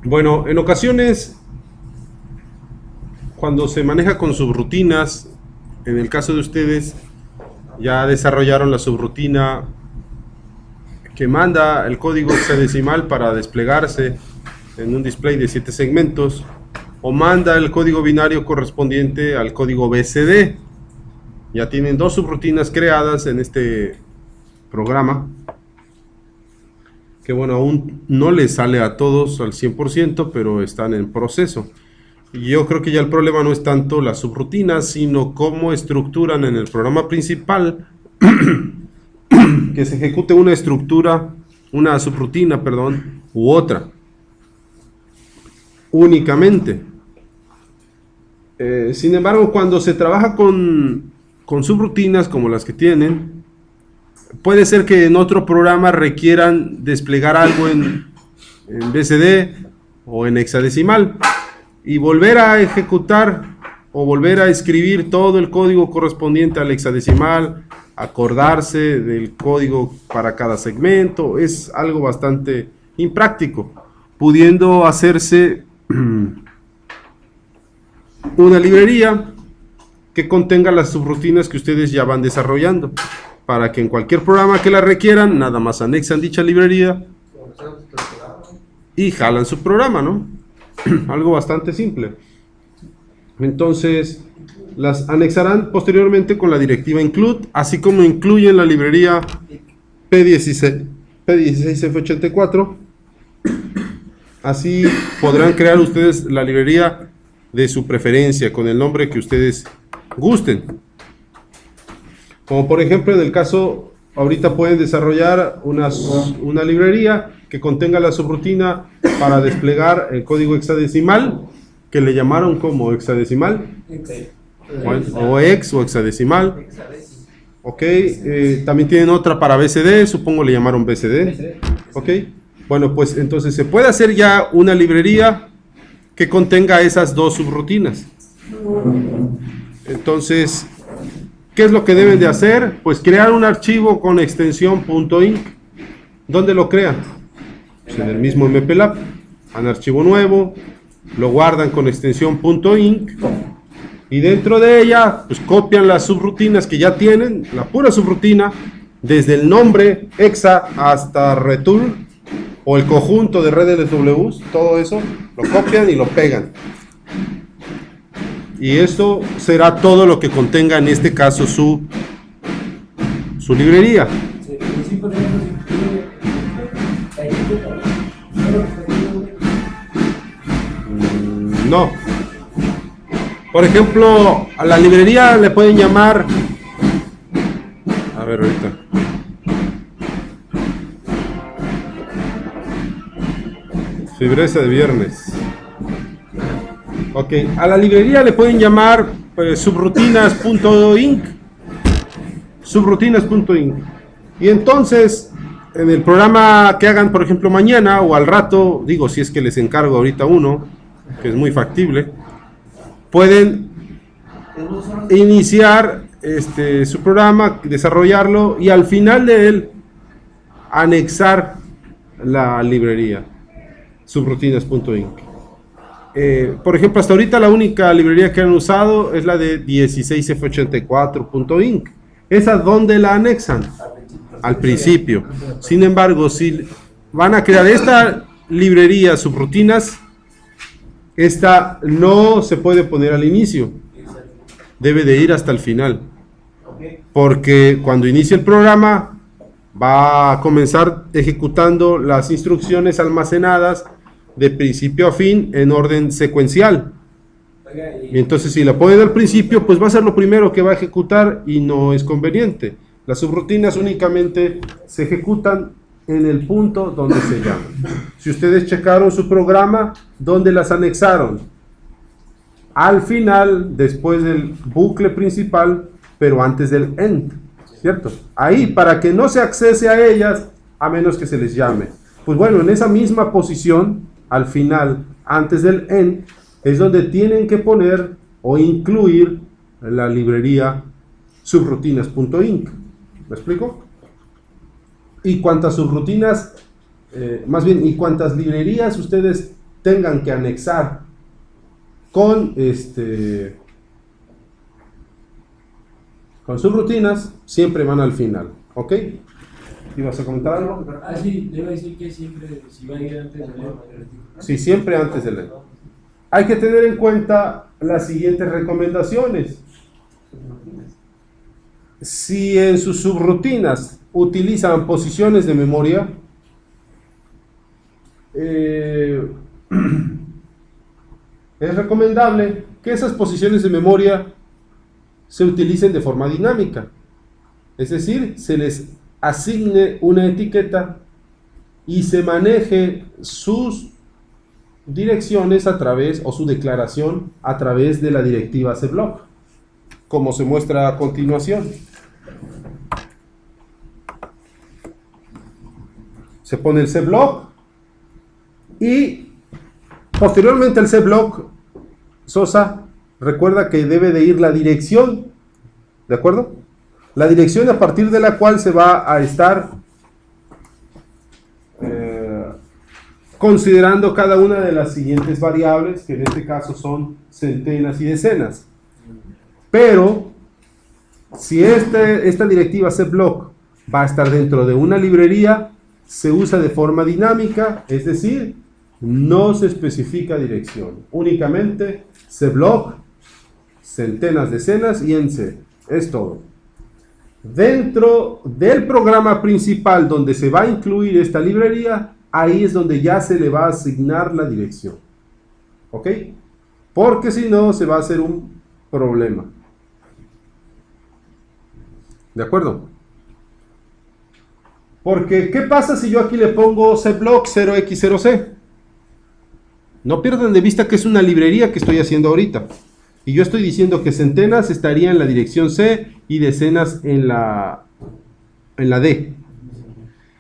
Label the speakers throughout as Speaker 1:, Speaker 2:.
Speaker 1: Bueno, en ocasiones, cuando se maneja con subrutinas, en el caso de ustedes, ya desarrollaron la subrutina que manda el código hexadecimal para desplegarse en un display de 7 segmentos, o manda el código binario correspondiente al código BCD. Ya tienen dos subrutinas creadas en este programa, que bueno, aún no les sale a todos al 100%, pero están en proceso. Y yo creo que ya el problema no es tanto las subrutinas, sino cómo estructuran en el programa principal que se ejecute una subrutina, perdón, u otra, únicamente. Sin embargo, cuando se trabaja con subrutinas como las que tienen, puede ser que en otro programa requieran desplegar algo en BCD o en hexadecimal y volver a ejecutar o volver a escribir todo el código correspondiente al hexadecimal, acordarse del código para cada segmento. Es algo bastante impráctico, pudiendo hacerse una librería que contenga las subrutinas que ustedes ya van desarrollando, para que en cualquier programa que la requieran, nada más anexan dicha librería y jalan su programa, ¿no? Algo bastante simple. Entonces, las anexarán posteriormente con la directiva include, así como incluyen la librería P16F84. Así podrán crear ustedes la librería de su preferencia, con el nombre que ustedes gusten. Como por ejemplo en el caso, ahorita pueden desarrollar una librería que contenga la subrutina para desplegar el código hexadecimal, que le llamaron como hexadecimal, o hex o hexadecimal. Ok, también tienen otra para BCD, supongo le llamaron BCD. Ok, bueno, pues entonces se puede hacer ya una librería que contenga esas dos subrutinas. Entonces, ¿qué es lo que deben de hacer? Pues crear un archivo con extensión .inc. ¿Dónde lo crean? Pues en el mismo MPLAB. Un archivo nuevo, lo guardan con extensión .inc y dentro de ella pues copian las subrutinas que ya tienen, la pura subrutina, desde el nombre hexa hasta return o el conjunto de RDLWs, todo eso lo copian y lo pegan. Y esto será todo lo que contenga en este caso su librería. No. Por ejemplo, a la librería le pueden llamar... A ver, ahorita. Fibreza de viernes. Ok, a la librería le pueden llamar subrutinas.inc. Subrutinas.inc. Y entonces, en el programa que hagan, por ejemplo, mañana o al rato, digo, si es que les encargo ahorita uno, que es muy factible, pueden iniciar su programa, desarrollarlo y al final de él anexar la librería subrutinas.inc. Por ejemplo, hasta ahorita la única librería que han usado es la de 16F84.inc. ¿Esa dónde la anexan? Al principio. Sin embargo, si van a crear esta librería subrutinas, esta no se puede poner al inicio, debe de ir hasta el final, porque cuando inicie el programa va a comenzar ejecutando las instrucciones almacenadas de principio a fin en orden secuencial. Y entonces si la ponen al principio, pues va a ser lo primero que va a ejecutar y no es conveniente. Las subrutinas únicamente se ejecutan en el punto donde se llaman. Si ustedes checaron su programa, ¿dónde las anexaron? Al final, después del bucle principal, pero antes del end, ¿cierto? Ahí, para que no se accese a ellas, a menos que se les llame. Pues bueno, en esa misma posición, al final, antes del end, es donde tienen que poner o incluir la librería subrutinas.inc. ¿Me explico? Y cuántas subrutinas, más bien, y cuántas librerías ustedes tengan que anexar con con subrutinas, siempre van al final, ¿ok? ¿Ibas a comentar algo?
Speaker 2: Ah, sí, le iba a decir que siempre, si va a ir antes de leer.
Speaker 1: Sí, siempre antes de leer. Hay que tener en cuenta las siguientes recomendaciones. Si en sus subrutinas utilizan posiciones de memoria, es recomendable que esas posiciones de memoria se utilicen de forma dinámica. Es decir, se les asigne una etiqueta y se maneje sus direcciones a través, o su declaración a través de la directiva cblock, como se muestra a continuación. Se pone el cblock y posteriormente el cblock, Sosa, recuerda que debe de ir la dirección, ¿de acuerdo? La dirección a partir de la cual se va a estar considerando cada una de las siguientes variables, que en este caso son centenas y decenas. Pero si esta directiva cblock va a estar dentro de una librería, se usa de forma dinámica, es decir, no se especifica dirección, únicamente cblock, centenas, decenas y en C, es todo. Dentro del programa principal donde se va a incluir esta librería, ahí es donde ya se le va a asignar la dirección, ¿ok? Porque si no se va a hacer un problema, ¿de acuerdo? Porque, ¿qué pasa si yo aquí le pongo cblock 0x0c? No pierdan de vista que es una librería que estoy haciendo ahorita. Y yo estoy diciendo que centenas estaría en la dirección C y decenas en la D.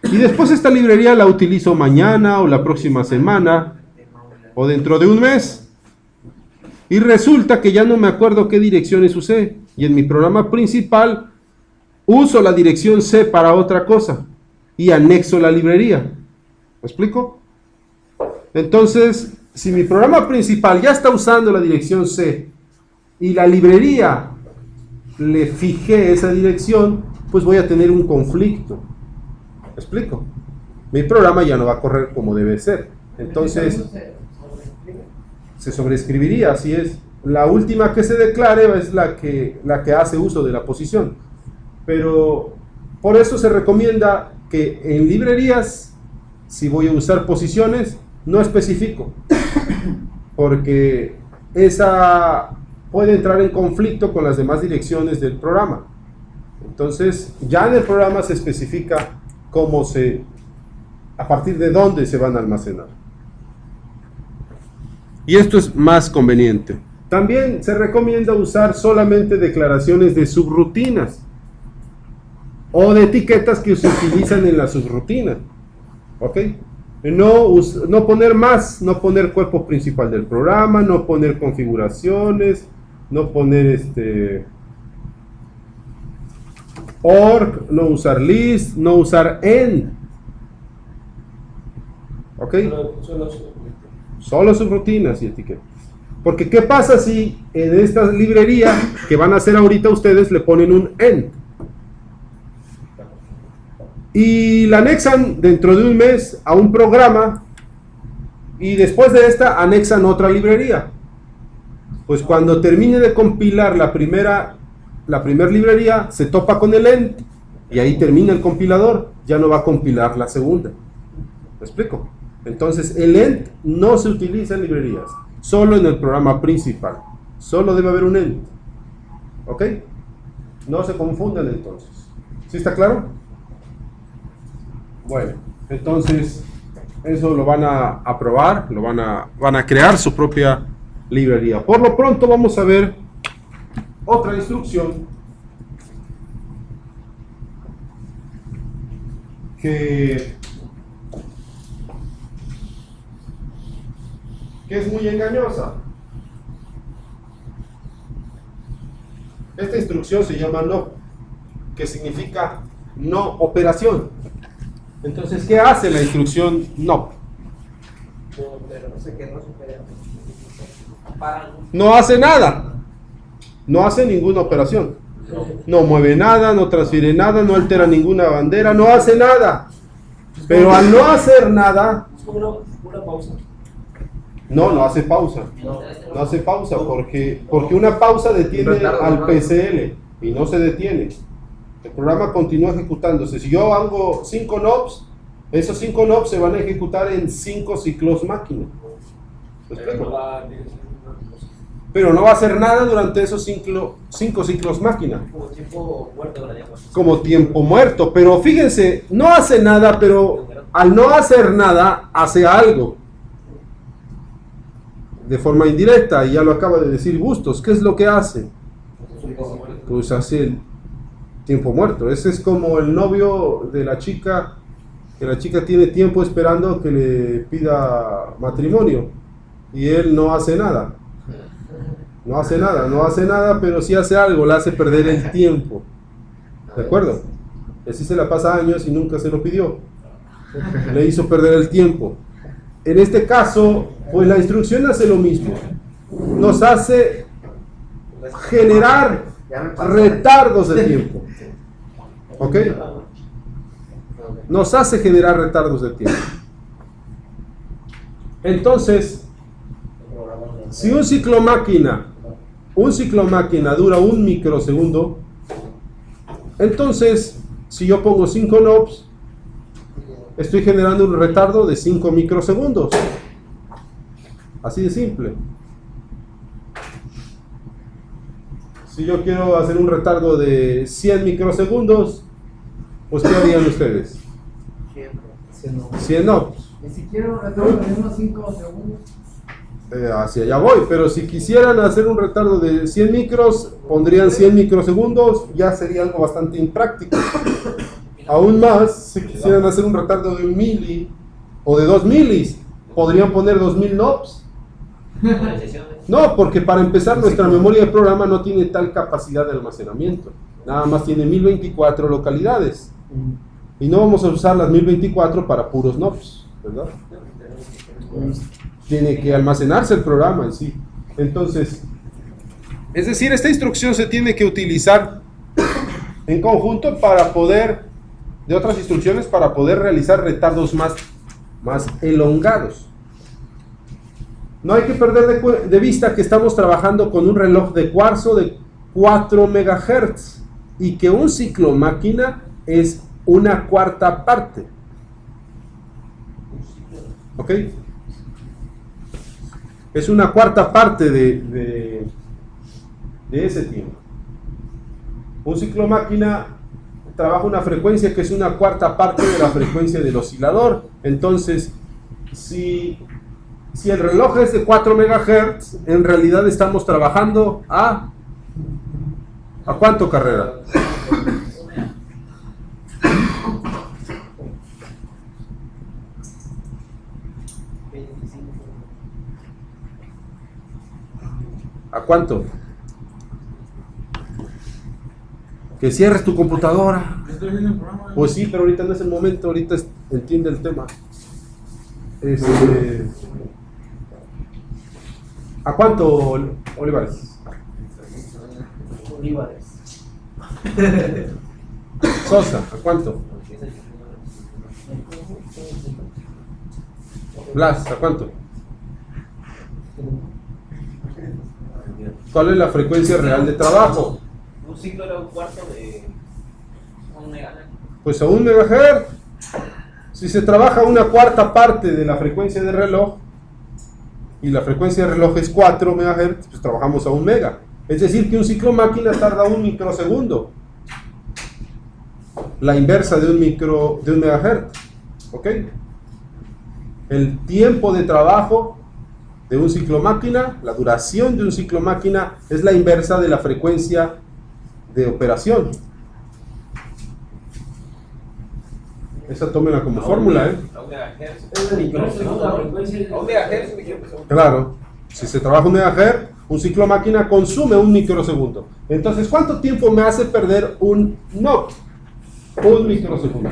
Speaker 1: Y después esta librería la utilizo mañana o la próxima semana o dentro de un mes. Y resulta que ya no me acuerdo qué direcciones usé. Y en mi programa principal uso la dirección C para otra cosa y anexo la librería. ¿Me explico? Entonces, si mi programa principal ya está usando la dirección C y la librería le fijé esa dirección, pues voy a tener un conflicto. ¿Me explico? Mi programa ya no va a correr como debe ser. Entonces, se sobreescribiría, así es. La última que se declare es la que hace uso de la posición. Pero por eso se recomienda que en librerías, si voy a usar posiciones, no especifico, porque esa puede entrar en conflicto con las demás direcciones del programa. Entonces, ya en el programa se especifica a partir de dónde se van a almacenar. Y esto es más conveniente. También se recomienda usar solamente declaraciones de subrutinas o de etiquetas que se utilizan en la subrutina. ¿Ok? No poner más, no poner cuerpo principal del programa, no poner configuraciones, no poner org, no usar list, no usar end. ¿Ok? Solo subrutinas y etiquetas. Porque ¿qué pasa si en esta librería que van a hacer ahorita ustedes le ponen un end? Y la anexan dentro de un mes a un programa y después de esta anexan otra librería. Pues cuando termine de compilar la primera librería, se topa con el end y ahí termina el compilador, ya no va a compilar la segunda. ¿Me explico? Entonces el end no se utiliza en librerías, solo en el programa principal. Solo debe haber un end. ¿Ok? No se confundan entonces. ¿Sí está claro? Bueno, entonces eso lo van a probar, van a crear su propia librería. Por lo pronto vamos a ver otra instrucción que es muy engañosa. Esta instrucción se llama no, que significa no operación. Entonces, ¿qué hace la instrucción no?
Speaker 3: Pero no sé qué no supera. Para.
Speaker 1: No hace nada. No hace ninguna operación. No mueve nada, no transfiere nada, no altera ninguna bandera, no hace nada. Pero al no hacer nada,
Speaker 2: Es como una pausa.
Speaker 1: no hace pausa. No hace pausa porque una pausa detiene al PCL y no se detiene. El programa continúa ejecutándose. Si yo hago 5 NOPs, esos 5 NOPs se van a ejecutar en 5 ciclos máquina. ¿Me explico? Pero no va a hacer nada durante esos 5 ciclos máquina.
Speaker 3: Como tiempo muerto, la llamas.
Speaker 1: Como tiempo muerto. Pero fíjense, no hace nada, pero al no hacer nada, hace algo. De forma indirecta, y ya lo acaba de decir Bustos. ¿Qué es lo que hace? Pues hace el tiempo muerto. Ese es como el novio de la chica, que la chica tiene tiempo esperando que le pida matrimonio, y él no hace nada. No hace nada, pero sí hace algo, le hace perder el tiempo. ¿De acuerdo? Y así se la pasa años y nunca se lo pidió. Le hizo perder el tiempo. En este caso, pues la instrucción hace lo mismo. Nos hace generar retardos de tiempo. ¿Ok? Nos hace generar retardos de tiempo. Entonces, si un ciclo máquina dura 1 microsegundo, entonces, si yo pongo 5 NOPs, estoy generando un retardo de 5 microsegundos. Así de simple. Si yo quiero hacer un retardo de 100 microsegundos, pues ¿qué harían ustedes? 100 NOPs.
Speaker 4: Y si quiero un retorno de unos 5 segundos.
Speaker 1: Hacia allá voy, pero si quisieran hacer un retardo de 100 micros, pondrían 100 microsegundos, ya sería algo bastante impráctico. Aún más, si quisieran hacer un retardo de 1 mili o de 2 milis, podrían poner 2000 NOPs. No, porque para empezar nuestra memoria de programa no tiene tal capacidad de almacenamiento, nada más tiene 1024 localidades. Y no vamos a usar las 1024 para puros NOPs, ¿verdad? Tiene que almacenarse el programa en sí. Entonces, es decir, esta instrucción se tiene que utilizar en conjunto para poder, de otras instrucciones, para poder realizar retardos más elongados. No hay que perder de vista que estamos trabajando con un reloj de cuarzo de 4 MHz y que un ciclo máquina es una cuarta parte. ¿Ok? Es una cuarta parte de ese tiempo. Un ciclo máquina trabaja una frecuencia que es una cuarta parte de la frecuencia del oscilador. Entonces, si el reloj es de 4 MHz, en realidad estamos trabajando ¿a cuánto, Carrera? ¿A cuánto? Que cierres tu computadora.
Speaker 2: Estoy viendo el programa.
Speaker 1: Pues sí, pero ahorita no es el momento, ahorita entiende el tema. ¿A cuánto, Olivares?
Speaker 3: Olivares.
Speaker 1: Sosa, ¿a cuánto? Blas, ¿a cuánto? ¿Cuál es la frecuencia real de trabajo?
Speaker 3: Un ciclo era un cuarto de 1 megahertz.
Speaker 1: Pues a 1 MHz. Si se trabaja una cuarta parte de la frecuencia de reloj y la frecuencia de reloj es 4 MHz, pues trabajamos a 1 mega. Es decir, que un ciclo máquina tarda 1 microsegundo. La inversa de un megahertz. ¿Ok? El tiempo de trabajo de un ciclo máquina, la duración de un ciclo máquina es la inversa de la frecuencia de operación. Esa tómenla como fórmula, ¿eh?
Speaker 3: A 1 megahertz.
Speaker 2: Es de microsegundo, la frecuencia.
Speaker 3: A 1 megahertz, un microsegundo.
Speaker 1: Claro, si se trabaja 1 megahertz, un ciclo máquina consume 1 microsegundo. Entonces, ¿cuánto tiempo me hace perder un NOP? 1 microsegundo.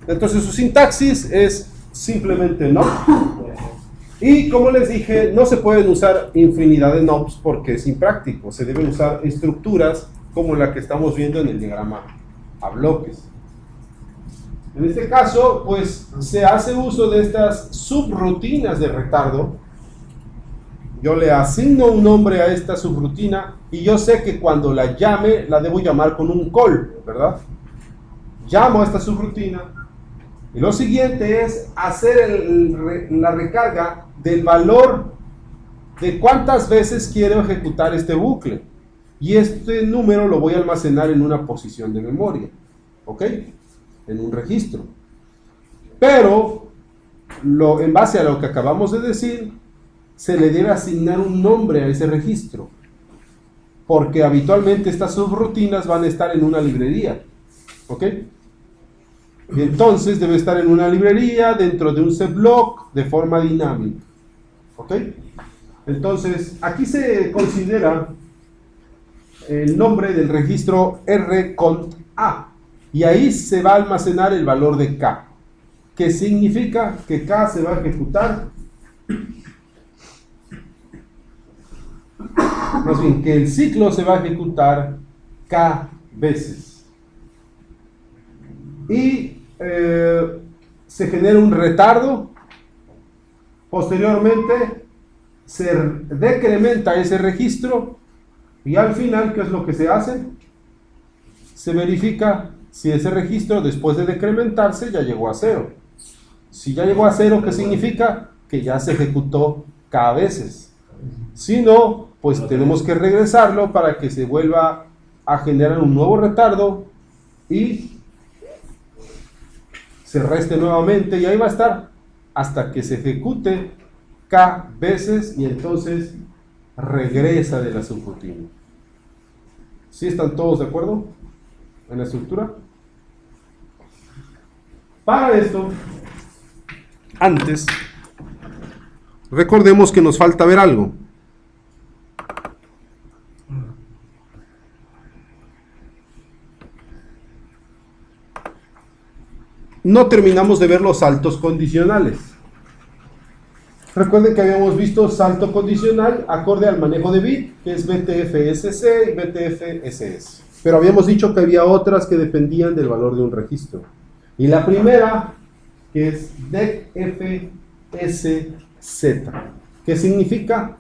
Speaker 1: Entonces, su sintaxis es simplemente no. Y como les dije, no se pueden usar infinidad de NOPs porque es impráctico. Se deben usar estructuras como la que estamos viendo en el diagrama a bloques. En este caso, pues se hace uso de estas subrutinas de retardo. Yo le asigno un nombre a esta subrutina y yo sé que cuando la llame, la debo llamar con un call, ¿verdad? Llamo a esta subrutina y lo siguiente es hacer la recarga del valor de cuántas veces quiero ejecutar este bucle. Y este número lo voy a almacenar en una posición de memoria, ¿ok? En un registro. Pero, en base a lo que acabamos de decir, se le debe asignar un nombre a ese registro. Porque habitualmente estas subrutinas van a estar en una librería, ¿ok? Y entonces debe estar en una librería dentro de un cblock de forma dinámica, ¿ok? Entonces, aquí se considera el nombre del registro rcont.a y ahí se va a almacenar el valor de k, que significa que k se va a ejecutar, más bien que el ciclo se va a ejecutar k veces y se genera un retardo. Posteriormente se decrementa ese registro y al final, ¿qué es lo que se hace? Se verifica si ese registro después de decrementarse ya llegó a cero. Si ya llegó a cero, ¿qué significa? Que ya se ejecutó k veces. Si no, pues tenemos que regresarlo para que se vuelva a generar un nuevo retardo y se reste nuevamente y ahí va a estar hasta que se ejecute k veces y entonces regresa de la subrutina. ¿Sí están todos de acuerdo en la estructura? Para esto, antes, recordemos que nos falta ver algo. No terminamos de ver los saltos condicionales. Recuerden que habíamos visto salto condicional acorde al manejo de bit, que es BTFSC y BTFSS. Pero habíamos dicho que había otras que dependían del valor de un registro. Y la primera, que es DECFSZ. ¿Qué significa?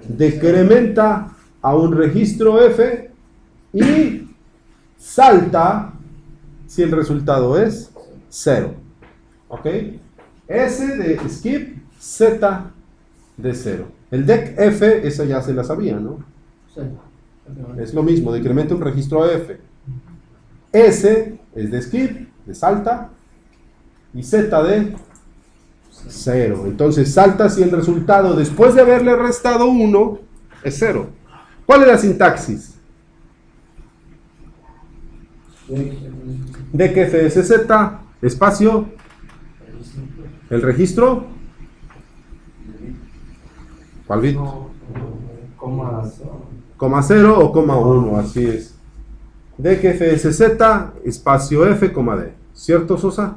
Speaker 1: Decrementa a un registro F y salta si el resultado es 0. ¿Ok? S de skip, Z de 0. El DECF, esa ya se la sabía, ¿no?
Speaker 4: Sí.
Speaker 1: Es lo mismo, decrementa un registro F. S es de skip, de salta, y Z de 0. Entonces salta si el resultado, después de haberle restado 1, es 0. ¿Cuál es la sintaxis? DECFSZ, espacio, el registro, ¿cuál bit? Coma 0 o coma 1, así es. DECFSZ, espacio F, coma D. ¿Cierto, Sosa?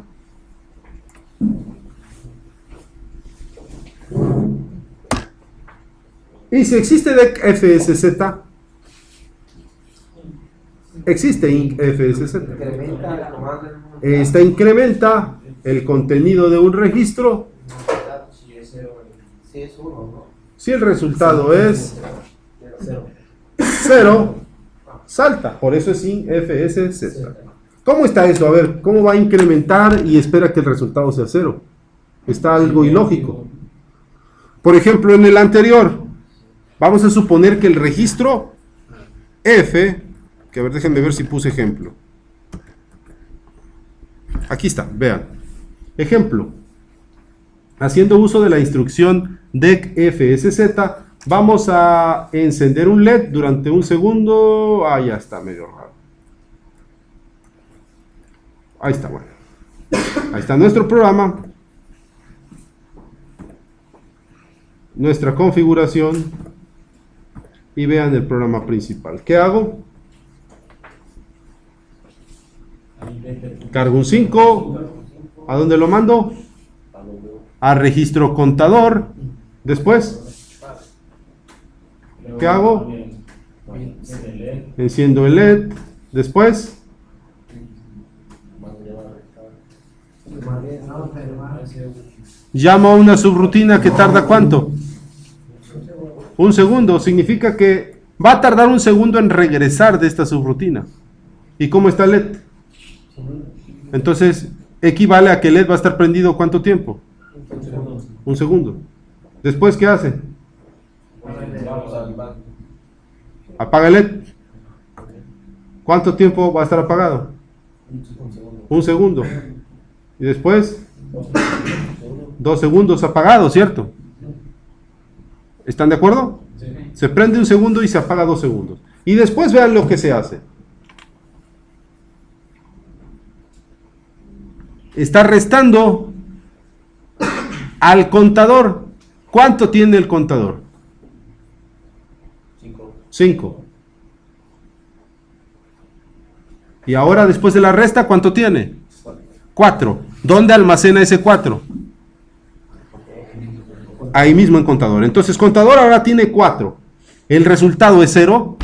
Speaker 1: Y si existe DECFSZ, existe INCFSZ. Esta incrementa el contenido de un registro si el resultado es 0, salta. Por eso es INFSZ. ¿Cómo está eso? A ver, ¿cómo va a incrementar y espera que el resultado sea 0? Está algo ilógico. Por ejemplo, en el anterior, vamos a suponer que el registro F, que a ver, déjenme ver si puse ejemplo. Aquí está, vean. Ejemplo. Haciendo uso de la instrucción DECFSZ, vamos a encender un LED durante un segundo. Ah, ya está medio raro. Ahí está, bueno. Ahí está nuestro programa. Nuestra configuración. Y vean el programa principal. ¿Qué hago? Cargo un 5. ¿A dónde lo mando? a registro contador. Después, ¿qué hago? Enciendo el LED. Después, llamo a una subrutina que tarda ¿cuánto? Un segundo. Significa que va a tardar un segundo en regresar de esta subrutina. ¿Y cómo está el LED? Entonces, equivale a que el LED va a estar prendido ¿cuánto tiempo? Un segundo. Después, ¿qué hace? Apaga el LED. ¿Cuánto tiempo va a estar apagado? Un segundo. Y después, 2 segundos apagado, ¿cierto? ¿Están de acuerdo? Se prende un segundo y se apaga 2 segundos. Y después vean lo que se hace. Está restando al contador. ¿Cuánto tiene el contador? 5. Y ahora después de la resta, ¿cuánto tiene? 4. ¿Dónde almacena ese 4? Ahí mismo en contador. Entonces contador ahora tiene 4. ¿El resultado es 0?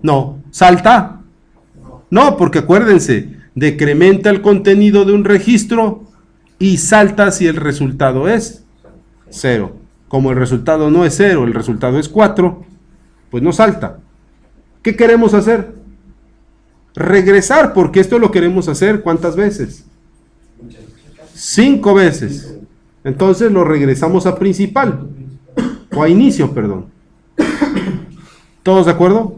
Speaker 1: No. ¿Salta? No, porque acuérdense, decrementa el contenido de un registro y salta si el resultado es 0. Como el resultado no es 0, el resultado es 4, pues no salta. ¿Qué queremos hacer? Regresar, porque esto lo queremos hacer ¿cuántas veces? 5 veces. Entonces lo regresamos a principal, o a inicio, perdón. ¿Todos de acuerdo?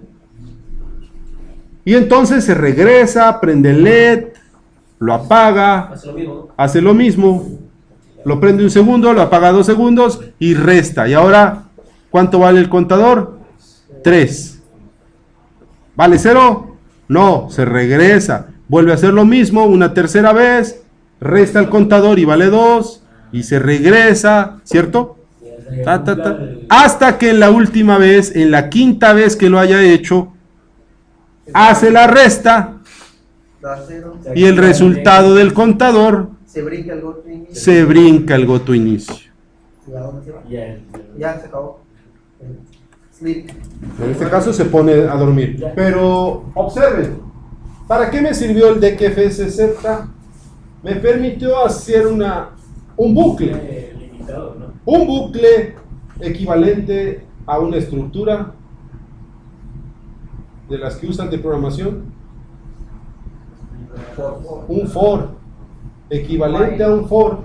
Speaker 1: Y entonces se regresa, prende el LED, lo apaga, hace lo mismo, lo prende un segundo, lo apaga 2 segundos y resta. Y ahora, ¿cuánto vale el contador? 3. ¿Vale 0? No, se regresa, vuelve a hacer lo mismo una tercera vez, resta el contador y vale 2, y se regresa, ¿cierto? Hasta que en la última vez, en la quinta vez que lo haya hecho, hace la resta y el resultado del contador
Speaker 5: se brinca el goto inicio.
Speaker 1: Se brinca el goto inicio.
Speaker 5: Ya se acabó. Sleep.
Speaker 1: En este caso se pone a dormir. Pero observen, ¿para qué me sirvió el DKFSZ? Me permitió hacer un bucle.
Speaker 2: Limitado, ¿no?
Speaker 1: Un bucle equivalente a una estructura de las que usan de programación. Un for, equivalente a un for,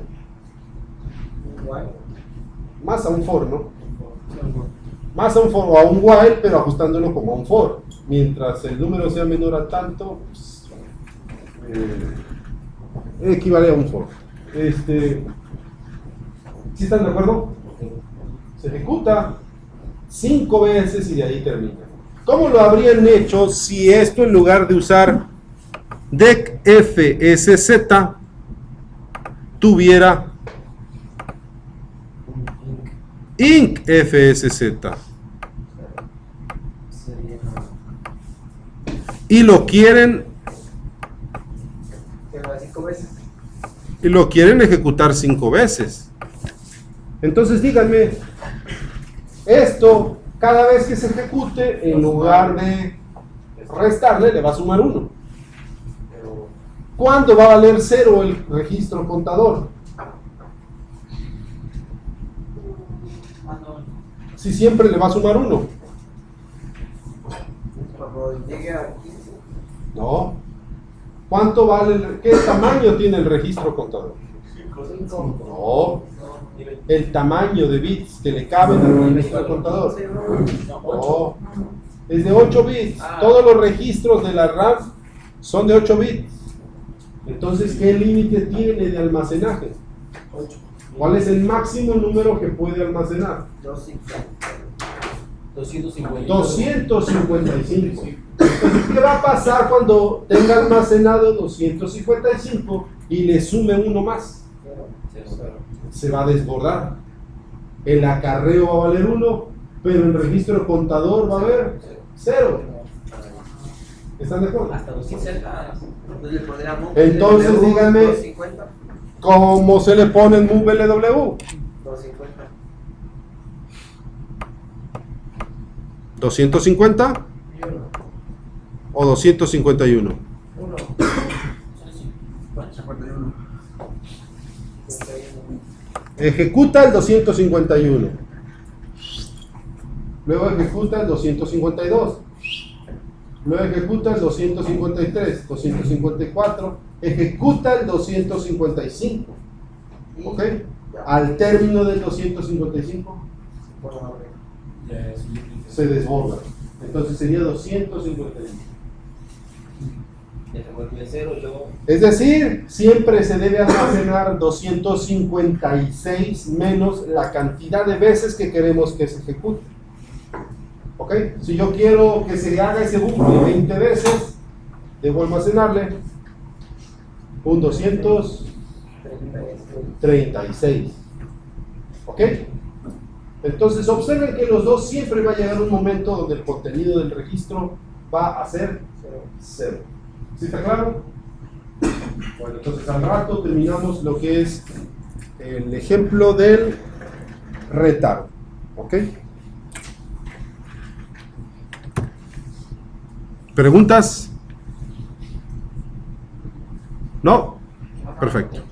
Speaker 1: más a un for, ¿no? Más a un for o a un while, pero ajustándolo como a un for. Mientras el número sea menor a tanto, pues, equivale a un for. ¿Sí están de acuerdo? Se ejecuta 5 veces y de ahí termina. ¿Cómo lo habrían hecho si esto, en lugar de usar DECFSZ, tuviera INCFSZ? Y lo quieren ejecutar 5 veces. Entonces díganme, esto cada vez que se ejecute, en lugar de restarle, le va a sumar 1. ¿Cuándo va a valer 0 el registro contador? Si siempre le va a sumar 1. No. ¿Cuánto vale? ¿Qué tamaño tiene el registro contador? No. El tamaño de bits que le caben al registro contador. No. Es de 8 bits. Todos los registros de la RAM son de 8 bits. Entonces, ¿qué límite tiene de almacenaje? ¿Cuál es el máximo número que puede almacenar? 255. Entonces, ¿qué va a pasar cuando tenga almacenado 255 y le sume 1 más? Se va a desbordar. El acarreo va a valer 1, pero el registro contador va a haber 0. ¿Están de acuerdo?
Speaker 3: Hasta 250.
Speaker 1: Entonces díganme, ¿Cómo se le pone en move LW?
Speaker 5: 250.
Speaker 1: 250 o 251.
Speaker 4: Uno.
Speaker 5: 51.
Speaker 1: Ejecuta el 251. Luego ejecuta el 252. Luego ejecuta el 253, 254. Ejecuta el 255. ¿Ok? Al término del 255 se desborda. Entonces sería 251.
Speaker 3: Ya se vuelve cero y luego.
Speaker 1: Es decir, siempre se debe almacenar 256 menos la cantidad de veces que queremos que se ejecute. ¿Ok? Si yo quiero que se haga ese bucle 20 veces, debo almacenarle un 236. ¿Ok? Entonces observen que los dos siempre va a llegar un momento donde el contenido del registro va a ser 0. ¿Sí está claro? Bueno, entonces al rato terminamos lo que es el ejemplo del retardo. ¿Ok? ¿Preguntas? ¿No? Perfecto.